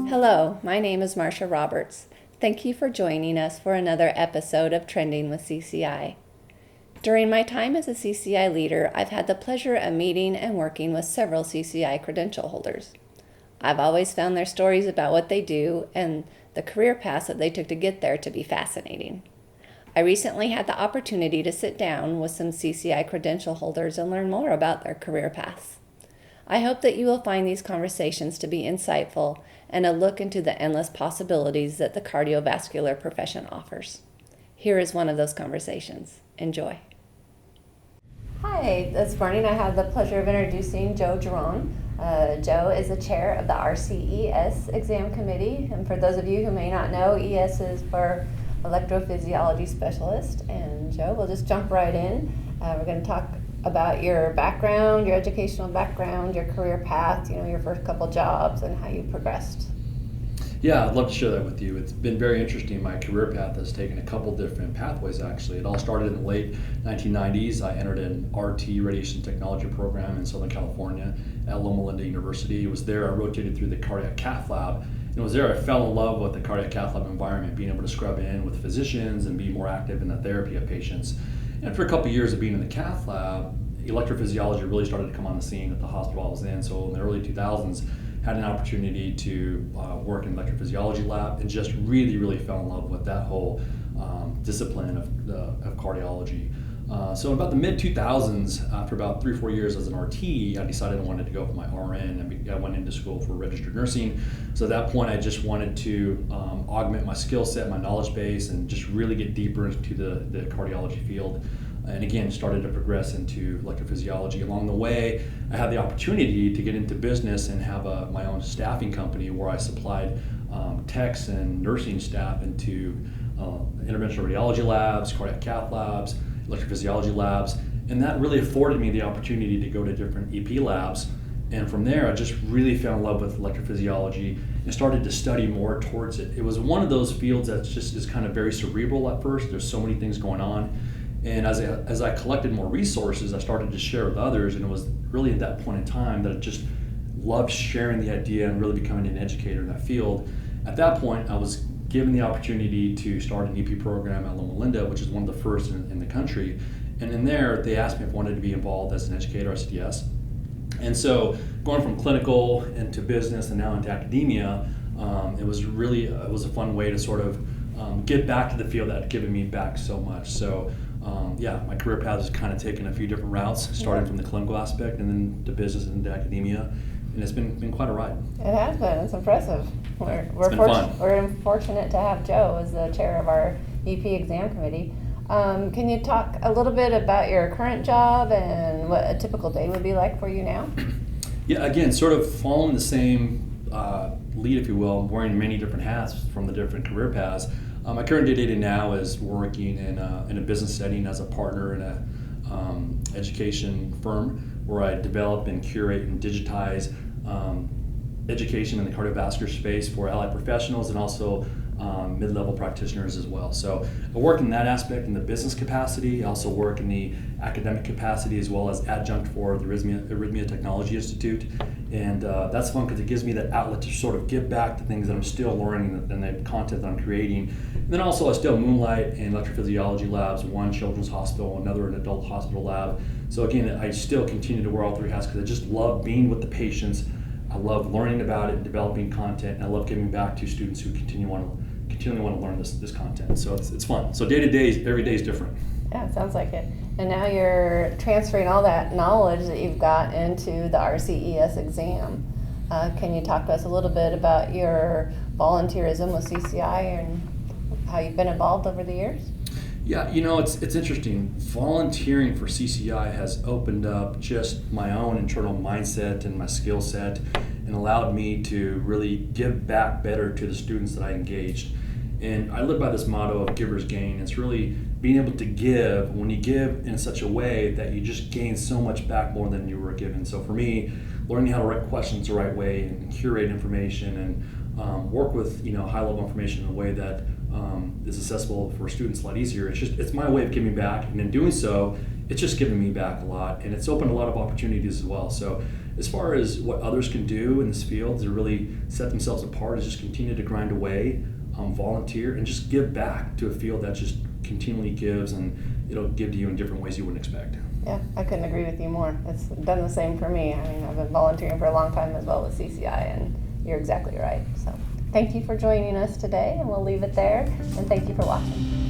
Hello, my name is Marsha Roberts. Thank you for joining us for another episode of Trending with CCI. During my time as a CCI leader, I've had the pleasure of meeting and working with several CCI credential holders. I've always found their stories about what they do and the career paths that they took to get there to be fascinating. I recently had the opportunity to sit down with some CCI credential holders and learn more about their career paths. I hope that you will find these conversations to be insightful and a look into the endless possibilities that the cardiovascular profession offers. Here is one of those conversations. Enjoy. Hi, this morning I have the pleasure of introducing Joe Giron. Joe is the chair of the RCES exam committee, and for those of you who may not know, ES is for electrophysiology specialist. And Joe, we'll just jump right in. We're going to talk about your background, your educational background, your career path, your first couple jobs and how you progressed. Yeah, I'd love to share that with you. It's been very interesting. My career path has taken a couple different pathways, actually. It all started in the late 1990s. I entered an RT radiation technology program in Southern California at Loma Linda University. It was there I rotated through the cardiac cath lab. And it was there I fell in love with the cardiac cath lab environment, being able to scrub in with physicians and be more active in the therapy of patients. And for a couple of years of being in the cath lab, electrophysiology really started to come on the scene at the hospital I was in. So in the early 2000s, had an opportunity to work in electrophysiology lab and just really fell in love with that whole discipline of cardiology. So in about the mid-2000s, after about 3-4 years as an RT, I decided I wanted to go for my RN, and I went into school for registered nursing. So at that point, I just wanted to augment my skill set, my knowledge base, and just really get deeper into the cardiology field. And again, started to progress into electrophysiology. Along the way, I had the opportunity to get into business and have my own staffing company where I supplied techs and nursing staff into interventional radiology labs, cardiac cath labs, electrophysiology labs, and that really afforded me the opportunity to go to different EP labs. And from there, I just really fell in love with electrophysiology and started to study more towards it. It was one of those fields that just is kind of very cerebral at first. There's so many things going on. And as I collected more resources, I started to share with others, and it was really at that point in time that I just loved sharing the idea and really becoming an educator in that field. At that point, I was given the opportunity to start an EP program at Loma Linda, which is one of the first in the country. And in there, they asked me if I wanted to be involved as an educator, RCES. And so going from clinical into business and now into academia, it was a fun way to sort of get back to the field that had given me back so much. So my career path has kind of taken a few different routes, starting from the clinical aspect and then to business and into academia. And it's been quite a ride. It has been. It's impressive. It's been fun. We're fortunate to have Joe as the chair of our EP exam committee. Can you talk a little bit about your current job and what a typical day would be like for you now? Yeah, again, sort of following the same lead, if you will, wearing many different hats from the different career paths. My current day-to-day now is working in a business setting as a partner in a education firm where I develop and curate and digitize education in the cardiovascular space for allied professionals and also mid-level practitioners as well. So I work in that aspect in the business capacity. I also work in the academic capacity as well as adjunct for the Arrhythmia Technology Institute. And that's fun because it gives me that outlet to sort of give back to things that I'm still learning and the content that I'm creating. And then also I still moonlight in electrophysiology labs, one children's hospital, another an adult hospital lab. So again, I still continue to wear all three hats because I just love being with the patients. I love learning about it and developing content, and I love giving back to students who continually want to learn this content. So it's fun. So day to day, every day is different. Yeah, it sounds like it. And now you're transferring all that knowledge that you've got into the RCES exam. Can you talk to us a little bit about your volunteerism with CCI and how you've been involved over the years? Yeah, it's interesting. Volunteering for CCI has opened up just my own internal mindset and my skill set and allowed me to really give back better to the students that I engaged. And I live by this motto of giver's gain. It's really being able to give when you give in such a way that you just gain so much back more than you were given. So for me, learning how to write questions the right way and curate information and work with high level information in a way that is accessible for students a lot easier. It's my way of giving back, and in doing so, it's just given me back a lot, and it's opened a lot of opportunities as well. So as far as what others can do in this field to really set themselves apart is just continue to grind away, volunteer, and just give back to a field that just continually gives, and it'll give to you in different ways you wouldn't expect. Yeah, I couldn't agree with you more. It's done the same for me. I mean, I've been volunteering for a long time as well with CCI, and you're exactly right. So thank you for joining us today, and we'll leave it there, and thank you for watching.